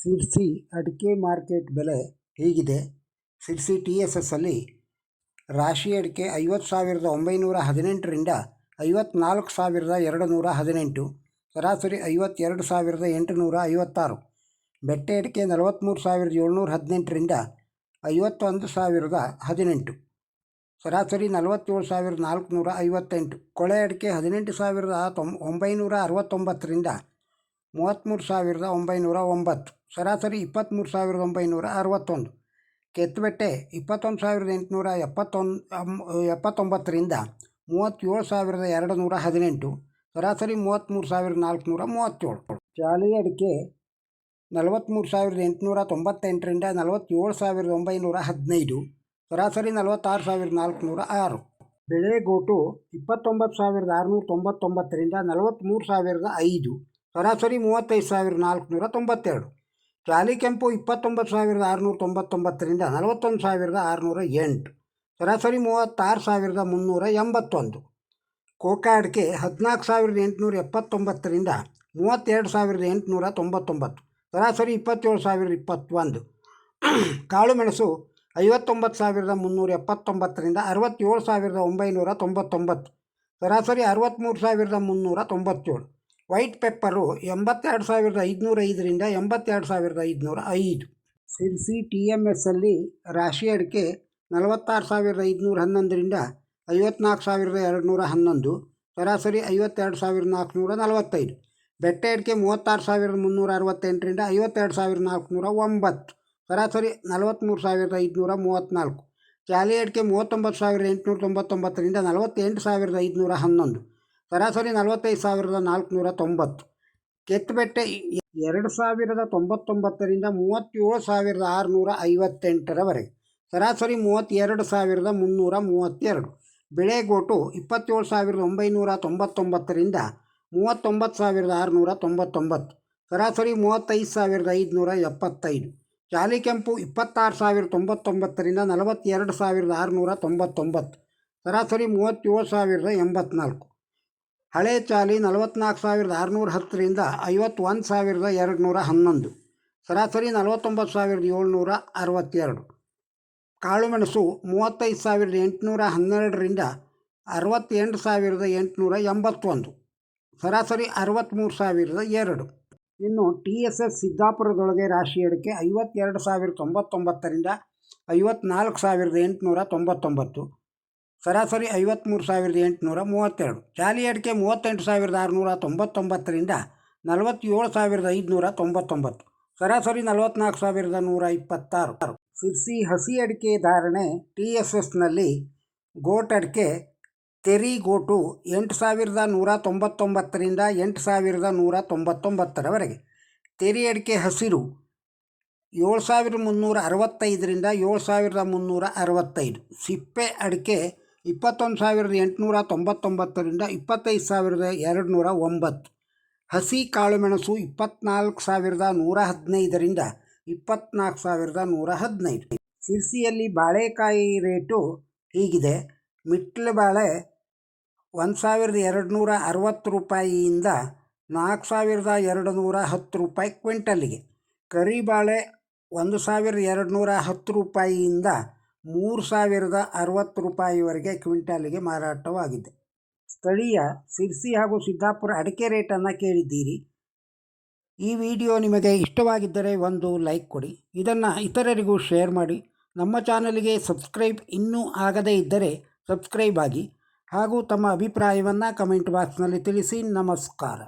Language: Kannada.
ಸಿರ್ಸಿ ಅಡಿಕೆ ಮಾರ್ಕೆಟ್ ಬೆಲೆ ಹೀಗಿದೆ. ಸಿರ್ಸಿ TSS ಅಲ್ಲಿ ರಾಶಿ ಅಡಿಕೆ 50,918ರಿಂದ 54,218, ಸರಾಸರಿ 52,856. ಬೆಟ್ಟೆ ಅಡಿಕೆ 43,718ರಿಂದ 51,018, ಸರಾಸರಿ 47,458. ಕೊಳೆ ಅಡಿಕೆ 18,969ರಿಂದ 33,909, ಸರಾಸರಿ 23,961. ಕೆತ್ತುಬೆಟ್ಟೆ 21,879ರಿಂದ 37,218, ಸರಾಸರಿ 33,437. ಜಾಲಿ ಅಡಿಕೆ 43,898ರಿಂದ 47,915, ಸರಾಸರಿ 46,406. ಬೆಳೆಗೋಟು 29,699ರಿಂದ 43,005, ಸರಾಸರಿ 35,492. ಜಾಲಿ ಕೆಂಪು 29,699ರಿಂದ 41,608, ಸರಾಸರಿ 36,381. ಕೋಕಾ ಅಡಿಕೆ 14,879ರಿಂದ 32,899, ಸರಾಸರಿ 27,021. ಕಾಳುಮೆಣಸು 59,379ರಿಂದ 67,999, ಸರಾಸರಿ 63,397. ವೈಟ್ ಪೆಪ್ಪರು 82,505ರಿಂದ 82,505. ಸಿರ್ಸಿ TMS ಅಲ್ಲಿ ರಾಶಿ ಅಡಿಕೆ 46,511ರಿಂದ 54,211, ಸರಾಸರಿ 52,445. ಬೆಟ್ಟೆ ಅಡಿಕೆ 36,368ರಿಂದ 52,409, ಸರಾಸರಿ 43,534. ಜಾಲಿ ಅಡಿಕೆ 39,899ರಿಂದ 48,511, ಸರಾಸರಿ 45,490. ಕೆತ್ತುಬೆಟ್ಟೆ 2,099ರಿಂದ 37,658ರವರೆಗೆ, ಸರಾಸರಿ 32,332. ಬೆಳೆಗೋಟು 27,999ರಿಂದ 39,699, ಸರಾಸರಿ 35,575. ಜಾಲಿ ಕೆಂಪು 26,099ರಿಂದ 42,699, ಸರಾಸರಿ 37,084. ಹಳೆ ಚಾಲಿ 44,610ರಿಂದ 51,211, ಸರಾಸರಿ 49,762. ಕಾಳುಮೆಣಸು 35,812ರಿಂದ 68,881, ಸರಾಸರಿ 63,002. ಇನ್ನು TSS ಸಿದ್ದಾಪುರದೊಳಗೆ ರಾಶಿ ಅಡಿಕೆ 52,099ರಿಂದ 54,899, ಸರಾಸರಿ 53,832. ಜಾಲಿ ಅಡಿಕೆ 38,699ರಿಂದ 47,599, ಸರಾಸರಿ 44,126. ಸಿರ್ಸಿ ಹಸಿ ಅಡಿಕೆ ಧಾರಣೆ TSSನಲ್ಲಿ ಗೋಟ್ ಅಡಿಕೆ ತೆರಿ ಗೋಟು 8,199ರಿಂದ 8,199ರವರೆಗೆ. ತೆರಿ ಅಡಿಕೆ ಹಸಿರು 7,365ರಿಂದ 7,365. ಸಿಪ್ಪೆ ಅಡಿಕೆ 21,899ರಿಂದ 25,209. ಹಸಿ ಕಾಳುಮೆಣಸು 24,115ರಿಂದ 24,115. ಸಿರ್ಸಿಯಲ್ಲಿ ಬಾಳೆಕಾಯಿ ರೇಟು ಹೀಗಿದೆ. ಮಿಟ್ಲು ಬಾಳೆ 1,260 ರೂಪಾಯಿಯಿಂದ 4,210 ರೂಪಾಯಿ ಕ್ವಿಂಟಲ್ಲಿಗೆ. ಕರಿಬಾಳೆ 1,210 ರೂಪಾಯಿಯಿಂದ 3,060 ರೂಪಾಯಿವರೆಗೆ ಕ್ವಿಂಟಾಲಿಗೆ ಮಾರಾಟವಾಗಿದೆ. ಸ್ಥಳೀಯ ಸಿರ್ಸಿ ಹಾಗೂ ಸಿದ್ದಾಪುರ ಅಡಿಕೆ ರೇಟನ್ನು ಕೇಳಿದ್ದೀರಿ. ಈ ವಿಡಿಯೋ ನಿಮಗೆ ಇಷ್ಟವಾಗಿದ್ದರೆ ಒಂದು ಲೈಕ್ ಕೊಡಿ, ಇದನ್ನು ಇತರರಿಗೂ ಶೇರ್ ಮಾಡಿ. ನಮ್ಮ ಚಾನಲಿಗೆ ಸಬ್ಸ್ಕ್ರೈಬ್ ಇನ್ನೂ ಆಗದೇ ಇದ್ದರೆ ಸಬ್ಸ್ಕ್ರೈಬ್ ಆಗಿ ಹಾಗೂ ತಮ್ಮ ಅಭಿಪ್ರಾಯವನ್ನು ಕಮೆಂಟ್ ಬಾಕ್ಸ್ನಲ್ಲಿ ತಿಳಿಸಿ. ನಮಸ್ಕಾರ.